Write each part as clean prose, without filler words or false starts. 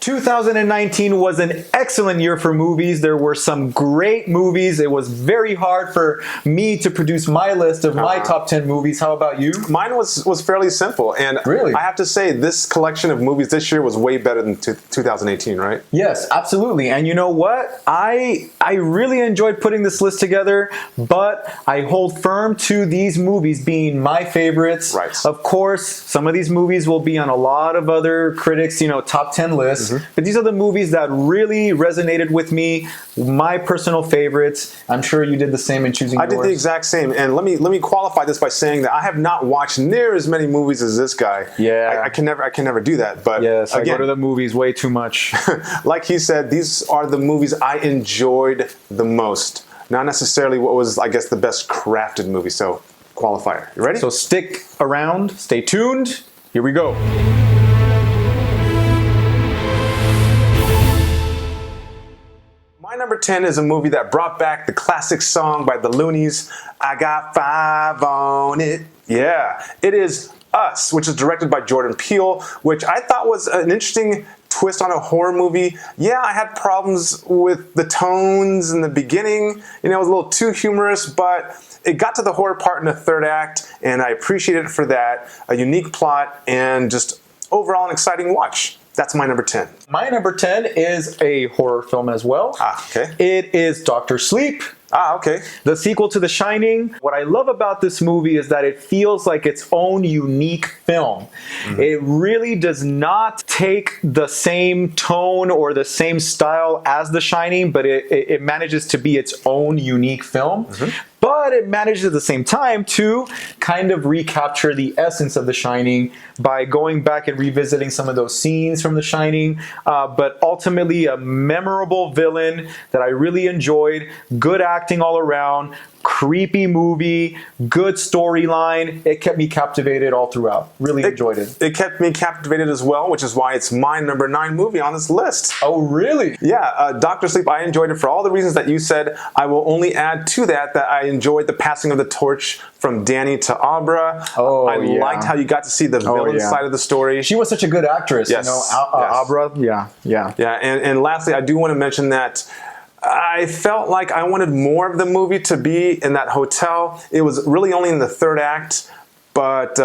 2019 was an excellent year for movies. There were some great movies. It was very hard for me to produce my list of my top 10 movies. How about you? Mine was fairly simple. And really? I have to say, this collection of movies this year was way better than 2018, right? Yes, absolutely. And you know what? I really enjoyed putting this list together, but I hold firm to these movies being my favorites. Right. Of course, some of these movies will be on a lot of other critics, top 10 lists. But these are the movies that really resonated with me, my personal favorites. I'm sure you did the same in choosing yours. I did the exact same. And let me qualify this by saying that I have not watched near as many movies as this guy. Yeah. I can never do that. But yes, again, I go to the movies way too much. Like he said, these are the movies I enjoyed the most. Not necessarily what was, I guess, the best crafted movie. So, qualifier. You ready? So stick around, stay tuned. Here we go. My number 10 is a movie that brought back the classic song by the Loonies, I Got 5 on It. Yeah, it is Us, which is directed by Jordan Peele, which I thought was an interesting twist on a horror movie. Yeah, I had problems with the tones in the beginning. It was a little too humorous, but it got to the horror part in the third act, and I appreciated it for that. A unique plot and just overall an exciting watch. That's my number 10. My number 10 is a horror film as well. Okay. It is Dr. Sleep. Okay. The sequel to The Shining. What I love about this movie is that it feels like its own unique film. It really does not take the same tone or the same style as The Shining, but it manages to be its own unique film. But it manages at the same time to kind of recapture the essence of The Shining by going back and revisiting some of those scenes from The Shining. But ultimately a memorable villain that I really enjoyed. Good acting all around. Creepy movie, good storyline. It kept me captivated all throughout. Really enjoyed it. It kept me captivated as well, which is why it's my number 9 movie on this list. Oh, really? Yeah, Dr. Sleep, I enjoyed it for all the reasons that you said. I will only add to that I enjoyed the passing of the torch from Danny to Abra. I liked how you got to see the villain side of the story. She was such a good actress, yes. Abra. Yeah. And lastly, I do want to mention that I felt like I wanted more of the movie to be in that hotel. It was really only in the third act, but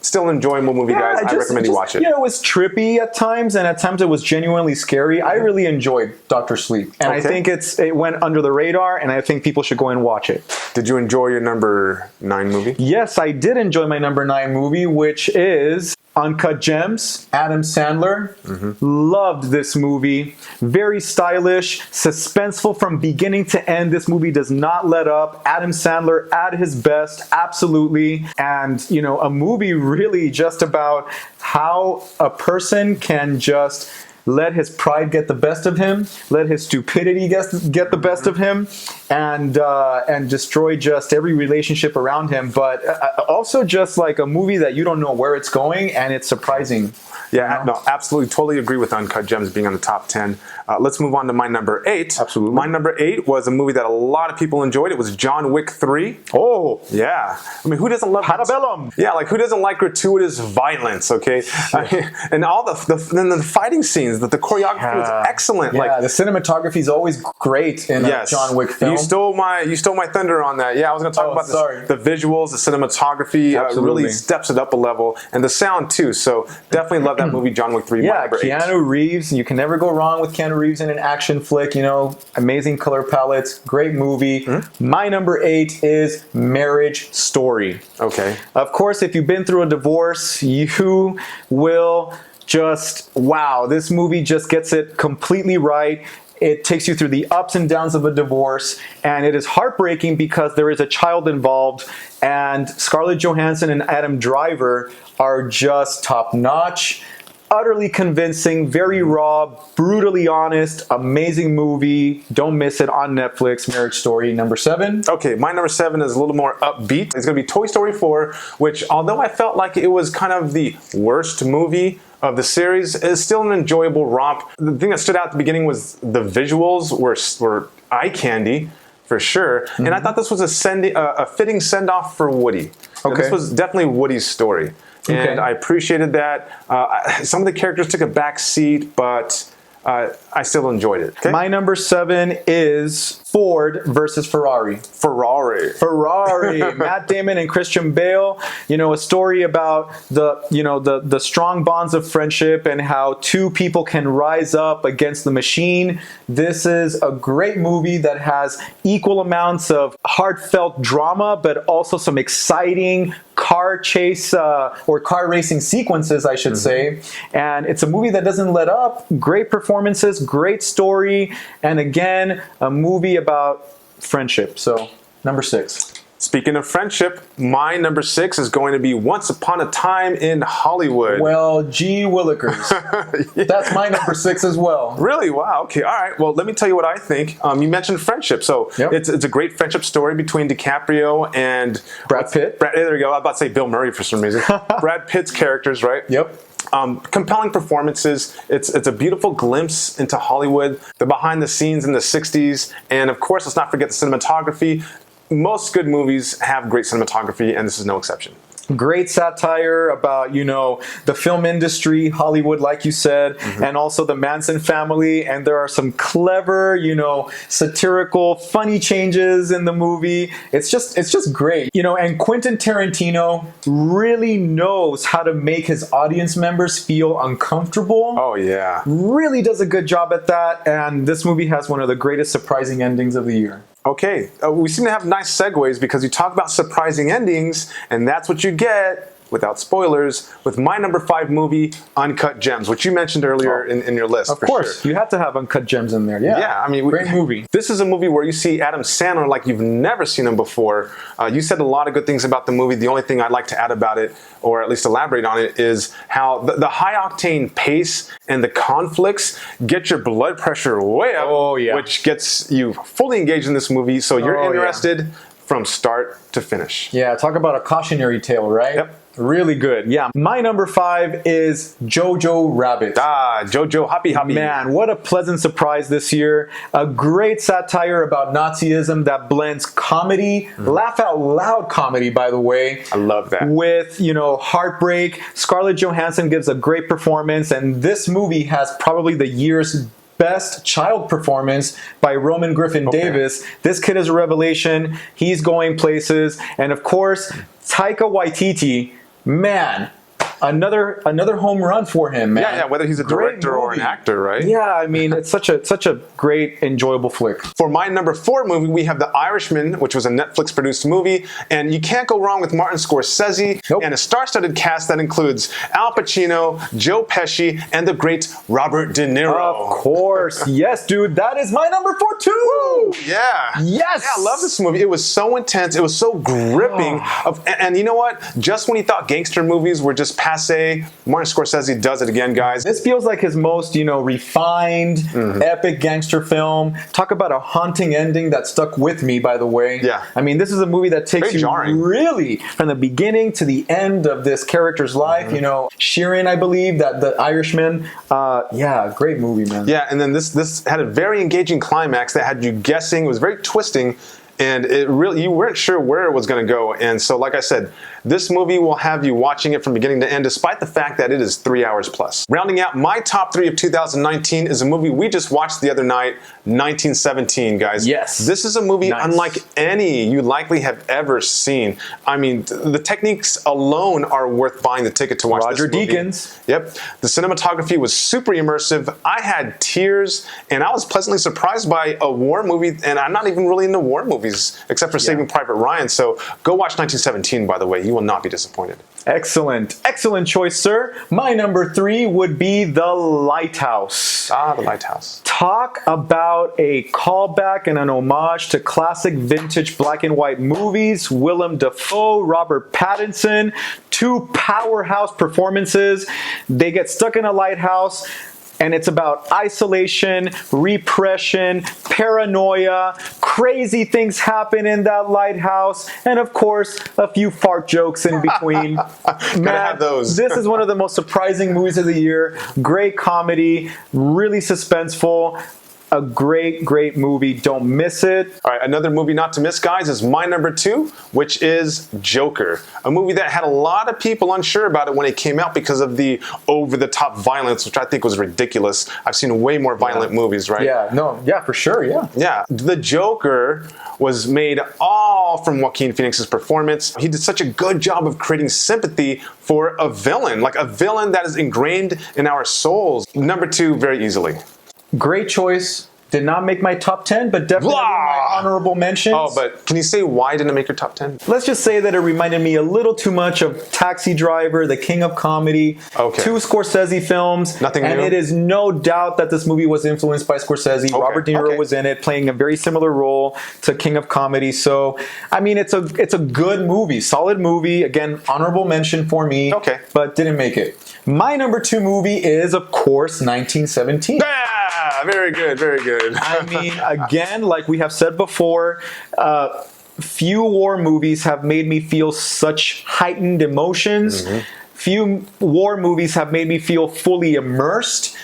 still an enjoyable movie, guys. I recommend you watch it. It was trippy at times, and at times it was genuinely scary. I really enjoyed Dr. Sleep, and I think it went under the radar, and I think people should go and watch it. Did you enjoy your number 9 movie? Yes, I did enjoy my number 9 movie, which is Uncut Gems, Adam Sandler. Loved this movie. Very stylish, suspenseful from beginning to end. This movie does not let up. Adam Sandler at his best, absolutely. And, a movie really just about how a person can just let his pride get the best of him, let his stupidity get the best of him, and destroy just every relationship around him. But also just like a movie that you don't know where it's going, and it's surprising. Yeah, no, absolutely, totally agree with Uncut Gems being on the top 10. Let's move on to my number 8. Absolutely. My number 8 was a movie that a lot of people enjoyed. It was John Wick 3. Oh. Yeah. I mean, who doesn't love... Parabellum. Yeah, like who doesn't like gratuitous violence, okay? And all the fighting scenes, the choreography was excellent. Yeah, the cinematography is always great in a John Wick film. You stole my thunder on that. Yeah, I was going to talk about the visuals, the cinematography really steps it up a level, and the sound too. So definitely love that movie, John Wick 3. Yeah, Keanu Reeves. You can never go wrong with Keanu Reeves in an action flick. Amazing color palettes, great movie. My number 8 is Marriage Story. Okay. Of course, if you've been through a divorce, you will just, wow, this movie just gets it completely right. It takes you through the ups and downs of a divorce, and it is heartbreaking because there is a child involved, and Scarlett Johansson and Adam Driver are just top-notch, utterly convincing, very raw, brutally honest, amazing movie. Don't miss it on Netflix, Marriage Story, number 7. Okay, my number 7 is a little more upbeat. It's going to be Toy Story 4, which, although I felt like it was kind of the worst movie of the series, is still an enjoyable romp. The thing that stood out at the beginning was the visuals were eye candy, for sure. And I thought this was a fitting send-off for Woody. Okay. This was definitely Woody's story. And I appreciated that. Some of the characters took a back seat, but I still enjoyed it. Okay? My number 7 is Ford versus Ferrari. Ferrari, Matt Damon and Christian Bale. You know, a story about the strong bonds of friendship and how two people can rise up against the machine. This is a great movie that has equal amounts of heartfelt drama, but also some exciting car chase or car racing sequences, I should say. And it's a movie that doesn't let up. Great performances, great story, and again, a movie about friendship. So, number 6. Speaking of friendship, my number 6 is going to be Once Upon a Time in Hollywood. Well, gee willikers. Yeah. That's my number 6 as well. Really? Wow. Okay. All right. Well, let me tell you what I think. You mentioned friendship. So it's a great friendship story between DiCaprio and Brad Pitt. There you go. I was about to say Bill Murray for some reason. Brad Pitt's characters, right? Yep. Compelling performances. It's a beautiful glimpse into Hollywood, the behind the scenes in the 60s. And of course, let's not forget the cinematography. Most good movies have great cinematography, and this is no exception. Great satire about, the film industry, Hollywood, like you said, and also the Manson family. And there are some clever, satirical, funny changes in the movie. It's just great. And Quentin Tarantino really knows how to make his audience members feel uncomfortable. Oh, yeah. Really does a good job at that. And this movie has one of the greatest surprising endings of the year. Okay, we seem to have nice segues because you talk about surprising endings, and that's what you get, without spoilers, with my number 5 movie, Uncut Gems, which you mentioned earlier in your list. Of course, you had to have Uncut Gems in there. Yeah, I mean, great movie. This is a movie where you see Adam Sandler like you've never seen him before. You said a lot of good things about the movie. The only thing I'd like to add about it, or at least elaborate on it, is how the high-octane pace and the conflicts get your blood pressure way up, which gets you fully engaged in this movie, so you're interested from start to finish. Yeah, talk about a cautionary tale, right? Yep. Really good. Yeah. My number 5 is Jojo Rabbit. Jojo Hoppy. Man, what a pleasant surprise this year. A great satire about Nazism that blends comedy, laugh out loud comedy, by the way. I love that. With, heartbreak. Scarlett Johansson gives a great performance, and this movie has probably the year's best child performance by Roman Griffin Davis. This kid is a revelation. He's going places. And of course, Taika Waititi, man, another home run for him, man. Yeah, whether he's a director or an actor, right? Yeah, I mean, it's such a great, enjoyable flick. For my number 4 movie, we have The Irishman, which was a Netflix-produced movie, and you can't go wrong with Martin Scorsese and a star-studded cast that includes Al Pacino, Joe Pesci, and the great Robert De Niro. Of course, yes, dude, that is my number 4 too. Woo! Yeah. Yes. Yeah, I love this movie. It was so intense. It was so gripping. And you know what? Just when you thought gangster movies were just passe, Martin Scorsese does it again, guys. This feels like his most, refined, epic gangster film. Talk about a haunting ending that stuck with me, by the way. Yeah. I mean, this is a movie that takes you really from the beginning to the end of this character's life. Sheeran, I believe, that the Irishman. Great movie, man. Yeah, and then this had a very engaging climax that had you guessing. It was very twisting. And you weren't sure where it was going to go. And so, like I said, this movie will have you watching it from beginning to end, despite the fact that it is 3 hours plus. Rounding out my top 3 of 2019 is a movie we just watched the other night, 1917, guys. Yes. This is a movie unlike any you likely have ever seen. I mean, the techniques alone are worth buying the ticket to watch Roger this movie. Deakins. Yep. The cinematography was super immersive. I had tears, and I was pleasantly surprised by a war movie, and I'm not even really into war movies, except for Saving Private Ryan. So go watch 1917, by the way. You will not be disappointed. Excellent. Excellent choice, sir. My number 3 would be The Lighthouse. The Lighthouse. Talk about a callback and an homage to classic vintage black and white movies. Willem Dafoe, Robert Pattinson, 2 powerhouse performances. They get stuck in a lighthouse, and it's about isolation, repression, paranoia, crazy things happen in that lighthouse, and of course, a few fart jokes in between. Gotta have those. This is one of the most surprising movies of the year. Great comedy, really suspenseful. a great movie. Don't miss it. All right, another movie not to miss, guys, is my number 2, which is Joker. A movie that had a lot of people unsure about it when it came out because of the over-the-top violence, which I think was ridiculous. I've seen way more violent movies, right? Yeah, for sure, yeah. Yeah, the Joker was made all from Joaquin Phoenix's performance. He did such a good job of creating sympathy for a villain, like a villain that is ingrained in our souls. Number 2, very easily. Great choice. Did not make my top 10, but definitely my honorable mentions. Oh, but can you say why didn't it make your top 10? Let's just say that it reminded me a little too much of Taxi Driver, the king of comedy, 2 Scorsese films. Nothing and new? it is no doubt that this movie was influenced by Scorsese. Robert De Niro was in it, playing a very similar role to King of Comedy. So, I mean, it's a good movie, solid movie. Again, honorable mention for me, but didn't make it. My number 2 movie is, of course, 1917. Yeah, very good, very good. I mean, again, like we have said before, few war movies have made me feel such heightened emotions. Few war movies have made me feel fully immersed.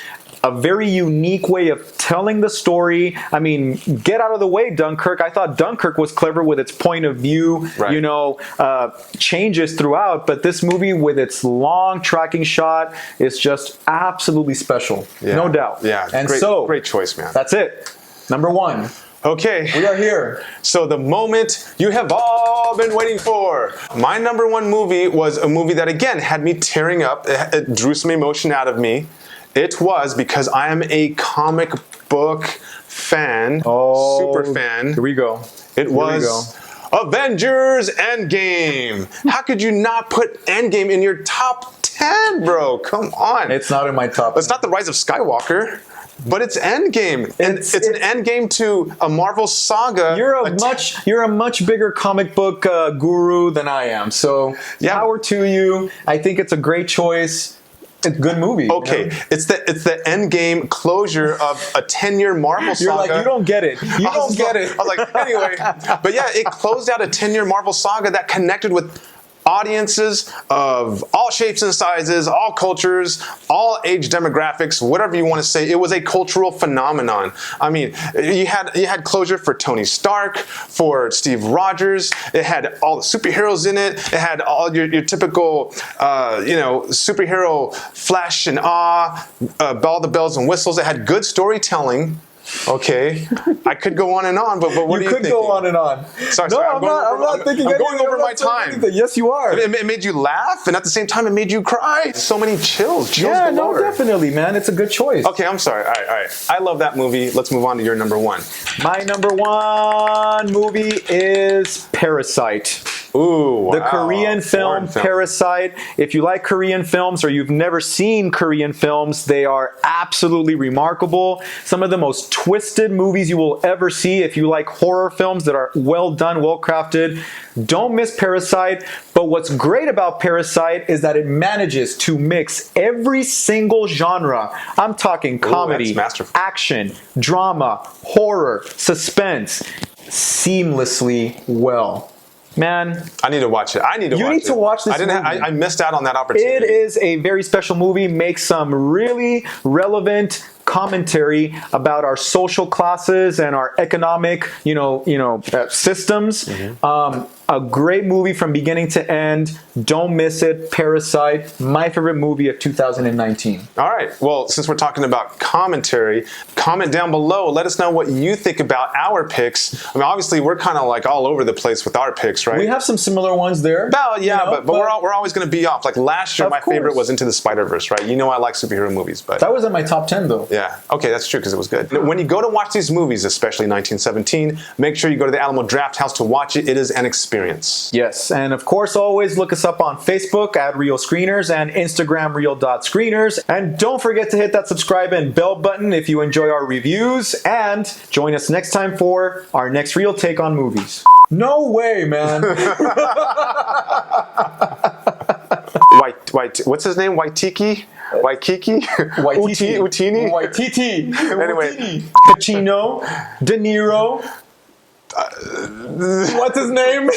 A very unique way of telling the story. I mean, get out of the way, Dunkirk. I thought Dunkirk was clever with its point of view, you know, changes throughout. But this movie, with its long tracking shot, is just absolutely special. No doubt. Yeah, and great choice, man. That's it. Number 1. Okay. We are here. So the moment you have all been waiting for. My number 1 movie was a movie that, again, had me tearing up. It drew some emotion out of me. It was because I am a comic book fan, super fan. Here we go. It was Avengers Endgame. How could you not put Endgame in your top 10, bro? Come on. It's not in my top 10. It's not The Rise of Skywalker. But it's Endgame, and it's an Endgame to a Marvel saga. You're a much bigger comic book guru than I am. So power to you. I think it's a great choice. It's a good movie. Okay, you know? It's the Endgame closure of a 10-year Marvel saga. You're like, you don't get it. You don't get it. I was like, anyway, but yeah, it closed out a 10-year Marvel saga that connected with audiences of all shapes and sizes, all cultures, all age demographics, whatever you want to say. It was a cultural phenomenon. I mean, you had closure for Tony Stark, for Steve Rogers. It had all the superheroes in it. It had all your typical, superhero flash and awe, all the bells and whistles. It had good storytelling. Okay, I could go on and on, but what do you think? You could go on and on. Sorry, I'm not thinking. I'm going over my time. Anything. Yes, you are. It made you laugh, and at the same time, it made you cry. So many chills. Yeah, no, definitely, man. It's a good choice. Okay, I'm sorry. All right. I love that movie. Let's move on to your number 1. My number 1 movie is Parasite. Ooh, wow. The Korean film Parasite. If you like Korean films or you've never seen Korean films, they are absolutely remarkable. Some of the most twisted movies you will ever see. If you like horror films that are well done, well crafted, don't miss Parasite. But what's great about Parasite is that it manages to mix every single genre. I'm talking comedy, action, drama, horror, suspense, seamlessly well. Man, I need to watch it. You need to watch this movie. I missed out on that opportunity. It is a very special movie. Makes some really relevant commentary about our social classes and our economic, systems. A great movie from beginning to end. Don't miss it. Parasite, my favorite movie of 2019. All right. Well, since we're talking about commentary, comment down below. Let us know what you think about our picks. I mean, obviously, we're kind of like all over the place with our picks, right? We have some similar ones there. Well, yeah, but we're always going to be off. Like last year, my favorite was Into the Spider-Verse, right? You know I like superhero movies, but that was in my top 10, though. Yeah. Okay, that's true because it was good. When you go to watch these movies, especially 1917, make sure you go to the Alamo Draft House to watch it. It is an experience. Yes, and of course, always look us up on Facebook at Real Screeners and Instagram real.screeners. And don't forget to hit that subscribe and bell button if you enjoy our reviews. And join us next time for our next Real Take on Movies. No way, man. What's his name? Waititi? Waikiki? Utini? Waititi. Anyway. Pacino. De Niro. What's his name?